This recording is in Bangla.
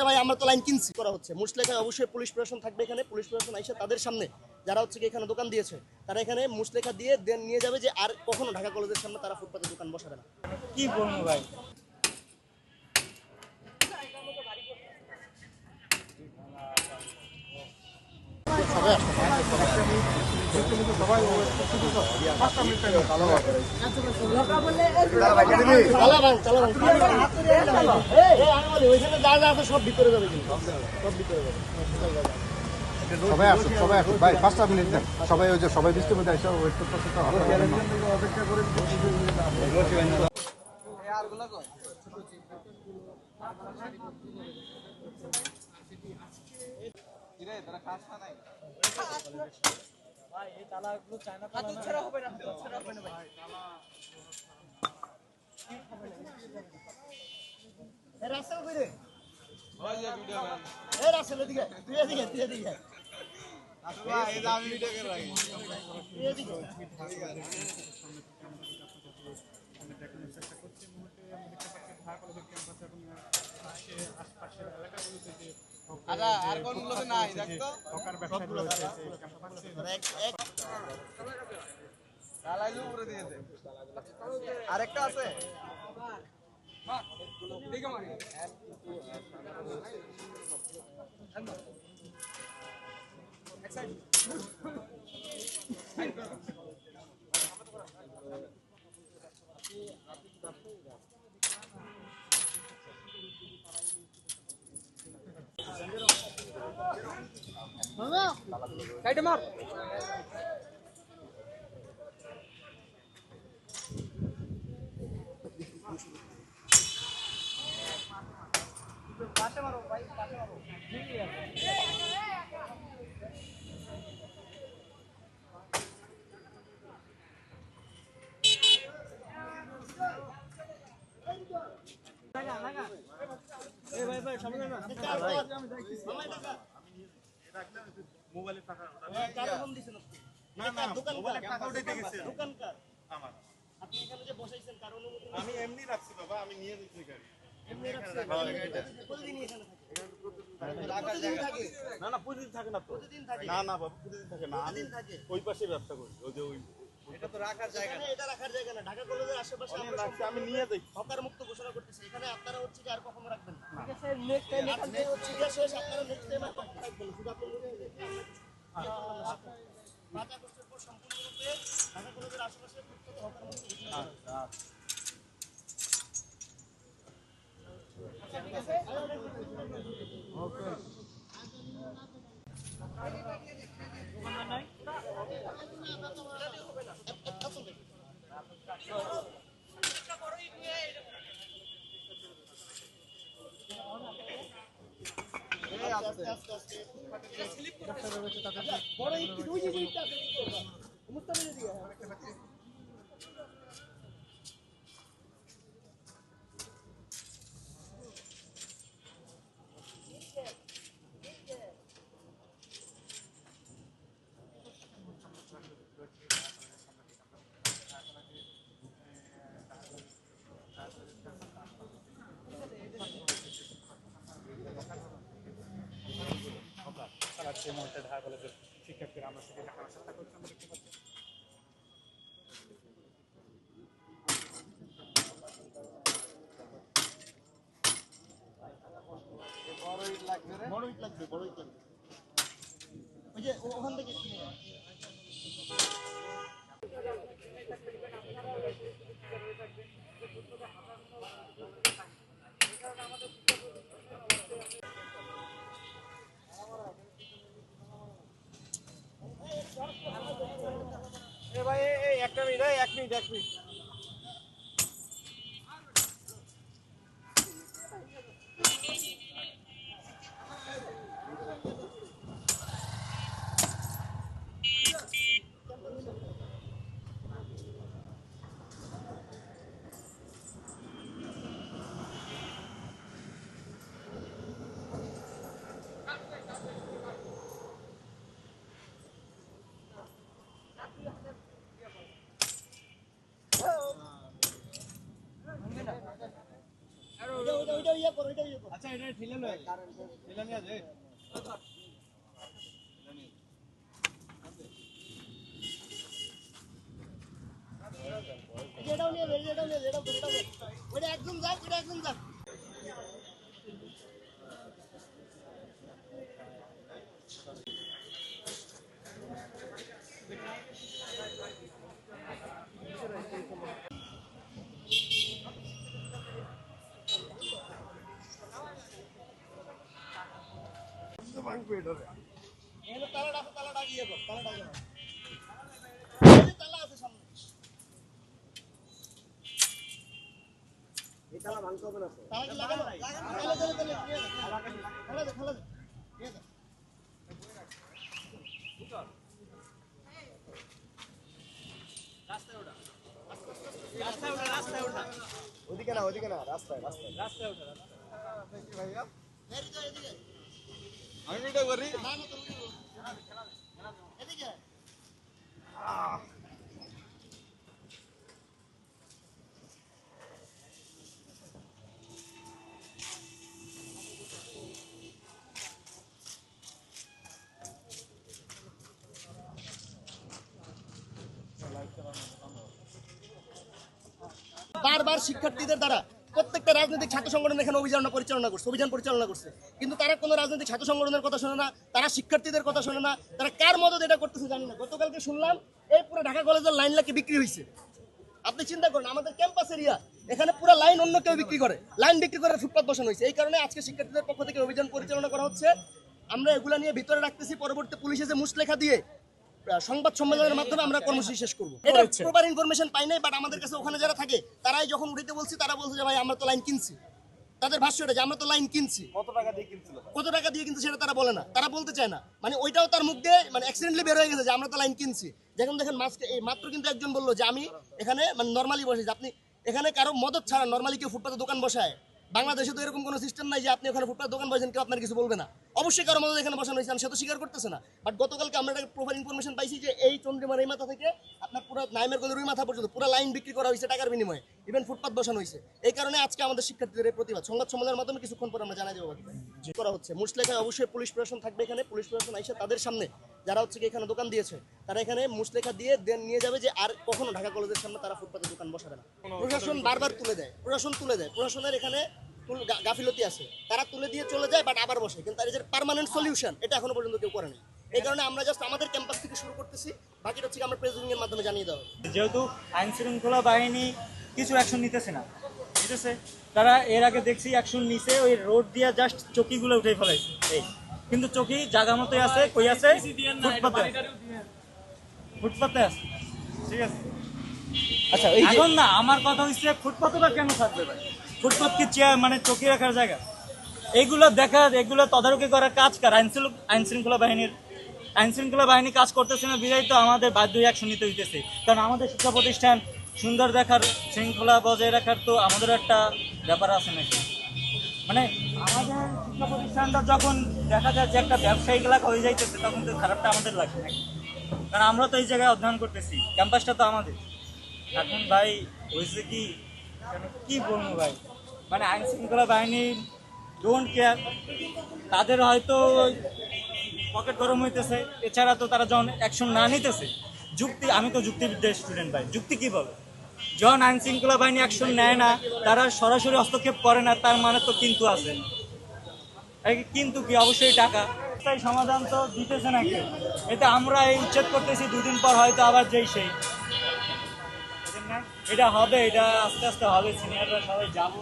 যে ভাই আমরা তো লাইন কিনছি করা হচ্ছে। মুচলেখায় অবশ্যই পুলিশ প্রশাসন থাকবে, এখানে পুলিশ প্রশাসন আইসা তাদের সামনে যারা হচ্ছে কি এখানে দোকান দিয়েছে তারা এখানে মুচলেখা দিয়ে দেন নিয়ে যাবে যে আর কখনো ঢাকা কলেজের সামনে তারা ফুটপাতে দোকান বসাবে না। কি বলবো ভাই, সব ভিতরে যাবে কিন্তু সব ভিতরে যাবে। সবাই আসুন, সবাই আসুন ভাই, 5টা মিনিট দেন। সবাই ওই যে সবাই বৃষ্টির মধ্যে এসে ওয়েট করতেছে তো অপেক্ষা করে। আরেকটা আছে মার পাশে মারো ভাই, পাশে মারো। মোবাইলের টাকা না না মোবাইলের টাকা উঠাইতে গেছে দোকানকার আমার। আপনি এখানে যে বসাইছেন কার অনুমতি? আমি এমনি রাখছি বাবা, আমি নিয়ে যাচ্ছি গাড়ি এমনি রাখছি। প্রতিদিন এখানে থাকে না না প্রতিদিন থাকে না তো, প্রতিদিন থাকে না না বাবা, প্রতিদিন থাকে না। আমি ওই পাশে ব্যবসা করি, ওই যে ওই এটা তো রাখার জায়গা না, এটা রাখার জায়গা না। ঢাকা কলেজের আশেপাশে আমি রাখছি, আমি নিয়ে যাই। হকার মুক্ত ঘোষণা করতেছি এখানে। আপনারা হচ্ছে কি আর কখনো রাখবেন না, ঠিক আছে? নেক্সট টাইম এখান থেকে হচ্ছে কি শেষ, আপনারা নেক্সট টাইম আর কখনো রাখবেন না। শুধু আপনি নিয়ে যান। 5 আগস্টের পর সম্পূর্ণরূপে ঢাকা কলেজের আশেপাশে প্রত্যেক হকার মুক্ত ঘোষণা করা হবে। ঠিক আছে, ওকে। বড় একটু দুই দিকে আছে মুস্তাফিজ দিকে। সেই মুহূর্তে ঢাকা কলেজের শিক্ষার্থীরা আমরা সেখানে দেখানোর চেষ্টা করছি। আমরা দেখতে পাচ্ছি বড় ইট লাগবে, বড় ইট লাগবে। ওই যে ওখান থেকে ভাই একটা মিনিট, এক মিনিট, এক মিনিট। ওইটা ইয়ে করো, ওইটা ইয়ে করো। আচ্ছা এটা ঠেলে লয় ঠেলে নিয়ে যায় এটাও নিয়ে যাও, এটাও নিয়ে যাও, এটাও করো, এটাও করো। ওইটা একদম যাক, ওইটা একদম যাক। এখানে তালাটা আছে, তালাটা ইয়ে করো, তালাটা ইয়ে করো। এই যে তালা আছে সামনে। তালা কি লাগানো? তালা, তালা, তালা, নিয়ে যাও, খেলা দে, খেলা দে, নিয়ে যাও। ওদিকে না রাস্তায় এদিকে, এদিকে। আমি ভিডিও করি না, না, তুমি কি বলছো? এদিকে। বারবার শিক্ষার্থীদের দ্বারা প্রত্যেকটা রাজনৈতিক ছাত্র সংগঠন এখানে অভিযান পরিচালনা করছে, কিন্তু তারা কোনো রাজনৈতিক ছাত্র সংগঠনের কথা শোনে না, তারা শিক্ষার্থীদের কথা শোনে না, তারা কার মদত এটা করতেছে জানি না। গতকালকে শুনলাম এই পুরো ঢাকা কলেজের লাইন লাকি বিক্রি হয়েছে। আপনি চিন্তা করেন, আমাদের ক্যাম্পাস এরিয়া, এখানে পুরো লাইন অন্য কেউ বিক্রি করে, লাইন বিক্রি করে ফুটপাত বসানো হয়েছে। এই কারণে আজকে শিক্ষার্থীদের পক্ষ থেকে অভিযান পরিচালনা করা হচ্ছে। আমরা এগুলা নিয়ে ভিতরে রাখতেছি, পরবর্তী পুলিশে যে মুসলেখা দিয়ে সংবাদ সম্মেলনের মাধ্যমে আমরা কর্মসূচি শেষ করবো। এটা প্রপার ইনফরমেশন পাই নাই, বাট আমাদের কাছে ওখানে যারা থাকে তারাই যখন উঠাইতে বলছি তারা বলছে যে ভাই আমরা তো লাইন কিনছি। তাদের ভাষ্য এটা যে আমরা তো লাইন কিনছি। কত টাকা দিয়ে কিনছিল কত টাকা দিয়ে কিন্তু সেটা তারা বলে না, তারা বলতে চায় না। মানে ওইটাও তার মুখ দিয়ে মানে অ্যাক্সিডেন্টলি বের হয়ে গেছে যে আমরা তো লাইন কিনছি। যখন দেখেন এই মাত্র কিন্তু একজন বললো যে আমি এখানে মানে নর্মালি বসেছি। আপনি এখানে কারো মদত ছাড়া নর্মালি কেউ ফুটপাতে দোকান বসায়? বাংলাদেশে তো এরকম কোনো সিস্টেম নাই যে আপনি ওখানে ফুটপাতে দোকান বসেন কেউ আপনার কিছু বলবে না। অবশ্যই কারো মদত এখানে বসানো হয়েছে, সে তো স্বীকার করতেছে না। বাট গতকালকে আমরা একটা প্রপার ইনফরমেশন পাইছি যে এই চন্দ্রিমার এই মাথা থেকে আপনার পুরো নাইমের গলের ওই মাথা পর্যন্ত পুরো লাইন বিক্রি করা হয়েছে টাকার বিনিময়ে, ইভেন ফুটপাত বসানো হয়েছে। এই কারণে আজকে আমাদের শিক্ষার্থীদের এই প্রতিবাদ সংবাদ সম্মেলনের মাধ্যমে কিছুক্ষণ পর আমরা জানাই দেবো করা হচ্ছে। মুসলেখায় অবশ্যই পুলিশ প্রশাসন থাকবে, এখানে পুলিশ প্রশাসন আইসা তাদের সামনে যারা হচ্ছে কি এখানে দোকান দিয়েছে তারা এখানে মুসলেখা দিয়ে দেন নিয়ে যাবে যে আর কখনো ঢাকা কলেজের সামনে তারা ফুটপাতে দোকান বসাবে না। প্রশাসন বারবার তুলে দেয়, প্রশাসনের এখানে গাফিলতি আছে, তারা তুলে দিয়ে চলে যায় বাট আবার বসে, কিন্তু তার যে পার্মানেন্ট সলিউশন এটা এখনো পর্যন্ত কেউ করেনি। এই কারণে আমরা জাস্ট আমাদের ক্যাম্পাস থেকে শুরু করতেছি, বাকিটা হচ্ছে আমরা প্রেসিডিং এর মাধ্যমে জানিয়ে দেওয়া হবে। যেহেতু আইন শৃঙ্খলা বাহিনী কিছু অ্যাকশন নিতেছে না, ঠিক আছে, তারা এর আগে দেখছি অ্যাকশন নিছে, ওই রোড দিয়ে জাস্ট চকিগুলো উঠে ফেলাইছে। এই কিন্তু চকি জায়গা মতোই আছে, কই আছে? ফুটপাতে আছে, ঠিক আছে। আচ্ছা এখন না আমার কথা হচ্ছে ফুটপাতে বা কেন থাকবে ভাই? ফুটপাত কি চেয়ার মানে চকি রাখার জায়গা? এগুলো তদারকি করার কাজ কার? আইন শৃঙ্খলা বাহিনী কাজ করতেছে না, বিধায় তো আমাদের বাধ্য অ্যাকশন নিতে হইতেছে। কারণ আমাদের শিক্ষা প্রতিষ্ঠান সুন্দর দেখার, শৃঙ্খলা বজায় রাখার তো আমাদের একটা ব্যাপার আছে নাকি। মানে আমাদের শিক্ষা প্রতিষ্ঠানটা যখন দেখা যায় যে একটা ব্যবসায়িক এলাকা হয়ে যাইতেছে তখন তো খারাপটা আমাদের লাগবে নাকি। কারণ আমরা তো এই জায়গায় অধ্যয়ন করতেছি, ক্যাম্পাসটা তো আমাদের। এখন ভাই হয়েছে কি বলবো ভাই, মানে আইন শৃঙ্খলা বাহিনী ডোন্ট কেয়ার, তাদের হয়তো পকেট গরম হইতেছে, এছাড়া তো তারা যখন অ্যাকশন না নিতেছে আমি তো যুক্তিবিদ্যার স্টুডেন্ট ভাই, যুক্তি কি বলে? যখন আইন শৃঙ্খলা বাহিনী অ্যাকশন নেয় না, তারা সরাসরি হস্তক্ষেপ করে না, তার মানে তো কিন্তু আছে। কিন্তু কি অবশ্যই টাকা, তাই সমাধান তো দিতেছে না কেউ। এতে আমরা এই উচ্ছেদ করতেছি, দুদিন পর হয়তো আবার সেই এটা হবে, এটা আস্তে আস্তে হবে, সিনিয়ররা সবাই যাবো।